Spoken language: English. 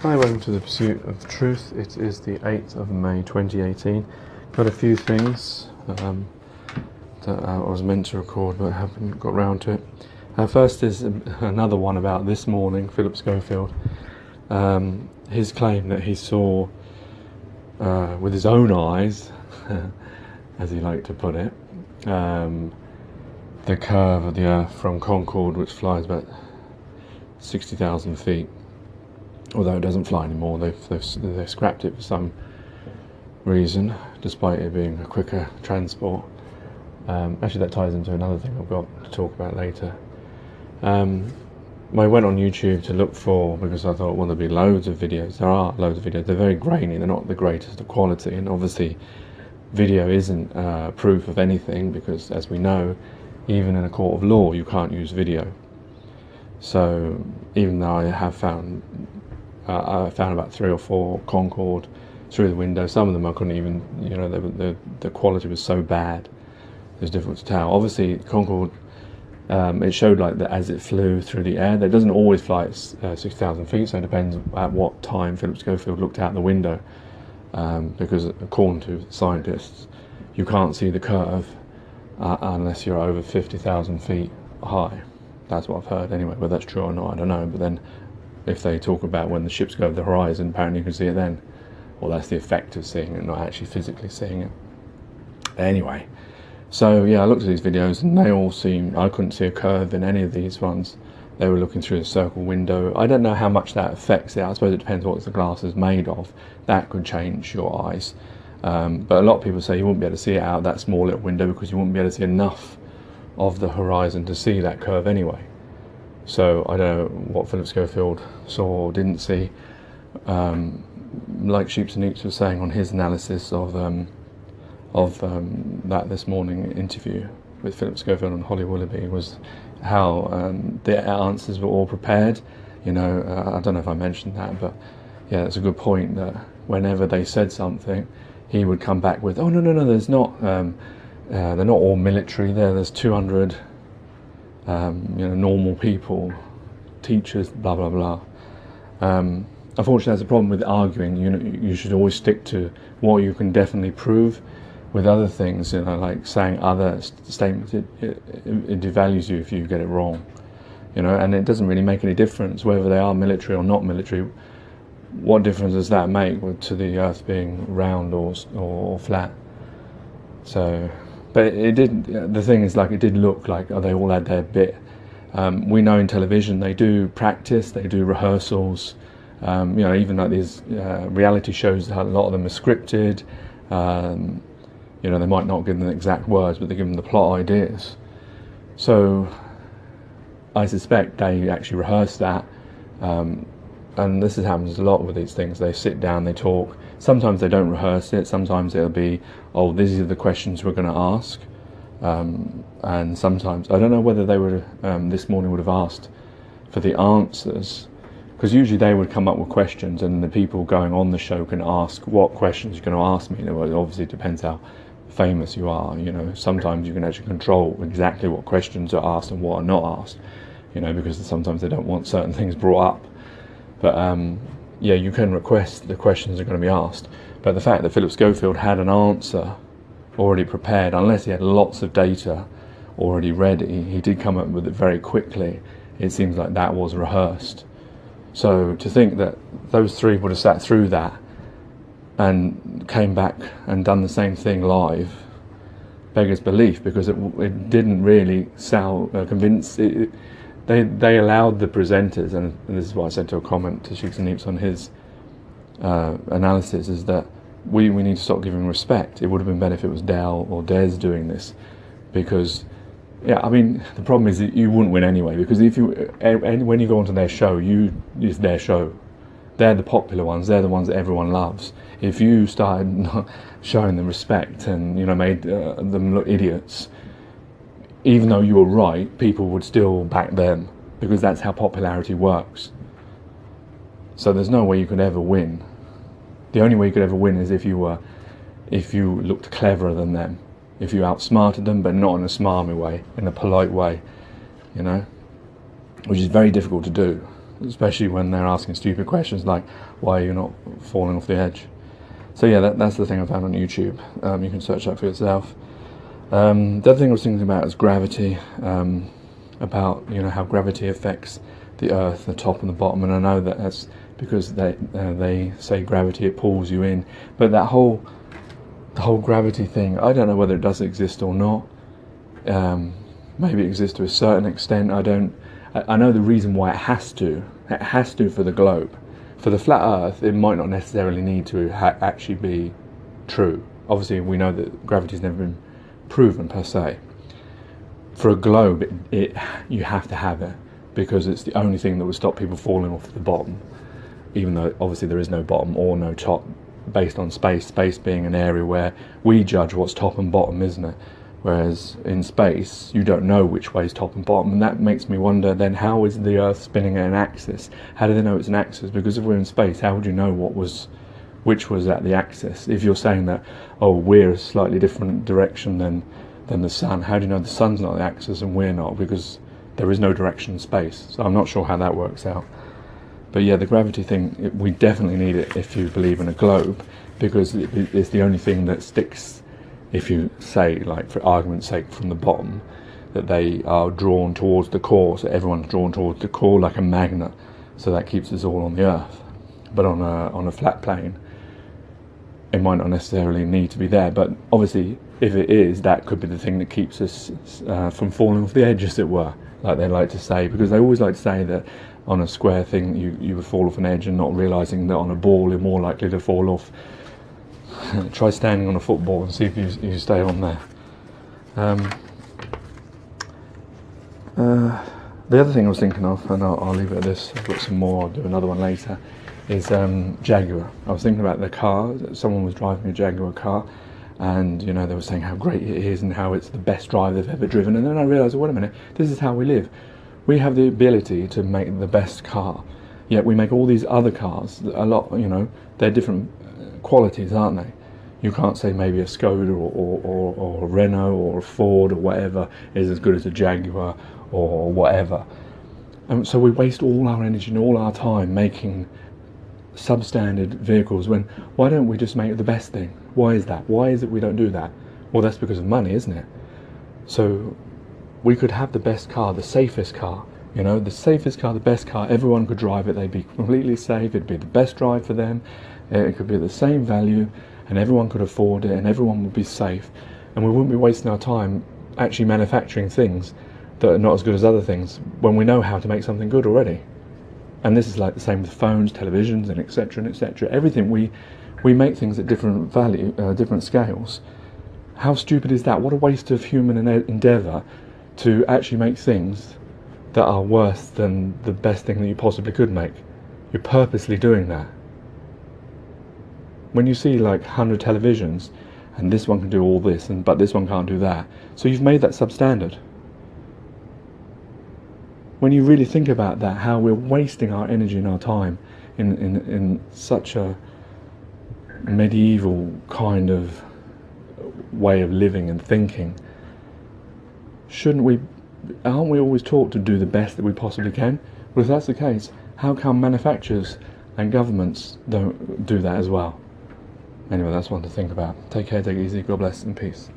Hi, welcome to the Pursuit of Truth. It is the 8th of May 2018. Got a few things that I was meant to record but haven't got round to it. First is another one about this morning, Philip Schofield. His claim that he saw with his own eyes, as he liked to put it, the curve of the Earth from Concorde, which flies about 60,000 feet. Although it doesn't fly anymore, they've scrapped it for some reason, despite it being a quicker transport. Actually, that ties into another thing I've got to talk about later. I went on YouTube to look for, because I thought, well, there'll be loads of videos. There are loads of videos. They're very grainy. They're not the greatest of quality, and obviously, video isn't proof of anything, because, as we know, even in a court of law, you can't use video. So, even though I have found about 3 or 4 Concorde through the window. Some of them I couldn't even, the quality was so bad, it was difficult to tell. Obviously, Concorde, it showed like that as it flew through the air. That doesn't always fly at 6,000 feet, so it depends at what time Philip Schofield looked out the window. Because according to scientists, you can't see the curve unless you're over 50,000 feet high. That's what I've heard anyway. Whether that's true or not, I don't know. But then, if they talk about when the ships go over the horizon, apparently you can see it then. Well, that's the effect of seeing it, not actually physically seeing it. Anyway, so yeah, I looked at these videos and they all seem, I couldn't see a curve in any of these ones. They were looking through the circle window. I don't know how much that affects it. I suppose it depends what the glass is made of. That could change your eyes. But a lot of people say you wouldn't be able to see it out that small little window because you wouldn't be able to see enough of the horizon to see that curve anyway. So I don't know what Philip Schofield saw or didn't see. Like Sheeps and Eats was saying on his analysis of that this morning interview with Philip Schofield on Holly Willoughby, was how the answers were all prepared. I don't know if I mentioned that, but yeah, it's a good point that whenever they said something, he would come back with, "Oh no, there's not. They're not all military. There's 200." Normal people, teachers, blah blah blah. Unfortunately, that's a problem with arguing. You should always stick to what you can definitely prove. With other things, like saying other statements, it devalues you if you get it wrong. And it doesn't really make any difference whether they are military or not military. What difference does that make to the Earth being round or flat? So. But it did. The thing is, it did look like they all had their bit. We know in television they do practice, they do rehearsals. Even like these reality shows, a lot of them are scripted. They might not give them the exact words, but they give them the plot ideas. So I suspect they actually rehearse that. And this happens a lot with these things. They sit down, they talk. Sometimes they don't rehearse it. Sometimes it'll be, oh, these are the questions we're going to ask. And sometimes, I don't know whether they would, this morning would have asked for the answers. Because usually they would come up with questions and the people going on the show can ask, what questions you're going to ask me? Well, obviously it depends how famous you are. Sometimes you can actually control exactly what questions are asked and what are not asked. Because sometimes they don't want certain things brought up. But you can request the questions are going to be asked. But the fact that Philip Schofield had an answer already prepared, unless he had lots of data already ready, he did come up with it very quickly. It seems like that was rehearsed. So to think that those 3 would have sat through that and came back and done the same thing live beggars belief, because it didn't really convince. They allowed the presenters, and this is what I said to a comment to Sheeps and Eats on his analysis, is that we need to stop giving respect. It would have been better if it was Dell or Des doing this, because the problem is that you wouldn't win anyway, because when you go onto their show, it's their show. They're the popular ones. They're the ones that everyone loves. If you started showing them respect and made them look idiots, even though you were right, people would still back them, because that's how popularity works. So there's no way you could ever win. The only way you could ever win is if you looked cleverer than them, if you outsmarted them, but not in a smarmy way, in a polite way, which is very difficult to do. especially when they're asking stupid questions like, why are you not falling off the edge? So yeah, that's the thing I found on YouTube. You can search that for yourself. The other thing I was thinking about is gravity, about how gravity affects the Earth, the top and the bottom, and I know that that's because they say gravity, it pulls you in, but the whole gravity thing, I don't know whether it does exist or not. Maybe it exists to a certain extent. I know the reason why it has to for the globe. For the flat Earth, it might not necessarily need to actually be true. Obviously, we know that gravity's never been proven per se. For a globe, you have to have it, because it's the only thing that would stop people falling off the bottom, even though obviously there is no bottom or no top, based on space being an area where we judge what's top and bottom, isn't it? Whereas in space, you don't know which way is top and bottom, and that makes me wonder then, how is the Earth spinning at an axis? How do they know it's an axis? Because if we're in space, how would you know which was at the axis? If you're saying that, oh, we're a slightly different direction than the sun, how do you know the sun's not the axis and we're not? Because there is no direction in space. So I'm not sure how that works out. But yeah, the gravity thing, we definitely need it if you believe in a globe, because it's the only thing that sticks. If you say, like for argument's sake, from the bottom, that they are drawn towards the core, so everyone's drawn towards the core like a magnet, so that keeps us all on the Earth. But on a flat plane, it might not necessarily need to be there, but obviously if it is, that could be the thing that keeps us from falling off the edge, as it were, like they like to say, because they always like to say that on a square thing you would fall off an edge, and not realising that on a ball you're more likely to fall off. Try standing on a football and see if you stay on there. The other thing I was thinking of, and I'll leave it at this, I've got some more, I'll do another one later, is Jaguar. I was thinking about the car. Someone was driving a Jaguar car, and they were saying how great it is and how it's the best drive they've ever driven, and then I realised, wait a minute, this is how we live. We have the ability to make the best car, yet we make all these other cars, a lot, they're different qualities, aren't they? You can't say maybe a Skoda or a Renault or a Ford or whatever is as good as a Jaguar or whatever. And so we waste all our energy and all our time making substandard vehicles, when why don't we just make the best thing? Why is that? Why is it we don't do that? Well, that's because of money, isn't it? So we could have the best car, the safest car, the safest car, the best car, everyone could drive it, they'd be completely safe, it'd be the best drive for them, it could be the same value, and everyone could afford it, and everyone would be safe, and we wouldn't be wasting our time actually manufacturing things that are not as good as other things, when we know how to make something good already. And this is like the same with phones, televisions, and etc. and etc. Everything, we make things at different value, different scales. How stupid is that? What a waste of human endeavour to actually make things that are worse than the best thing that you possibly could make. You're purposely doing that. When you see like 100 televisions, and this one can do all this, but this one can't do that, so you've made that substandard. When you really think about that, how we're wasting our energy and our time in such a medieval kind of way of living and thinking, aren't we always taught to do the best that we possibly can? Well, if that's the case, how come manufacturers and governments don't do that as well? Anyway, that's one to think about. Take care, take it easy, God bless, and peace.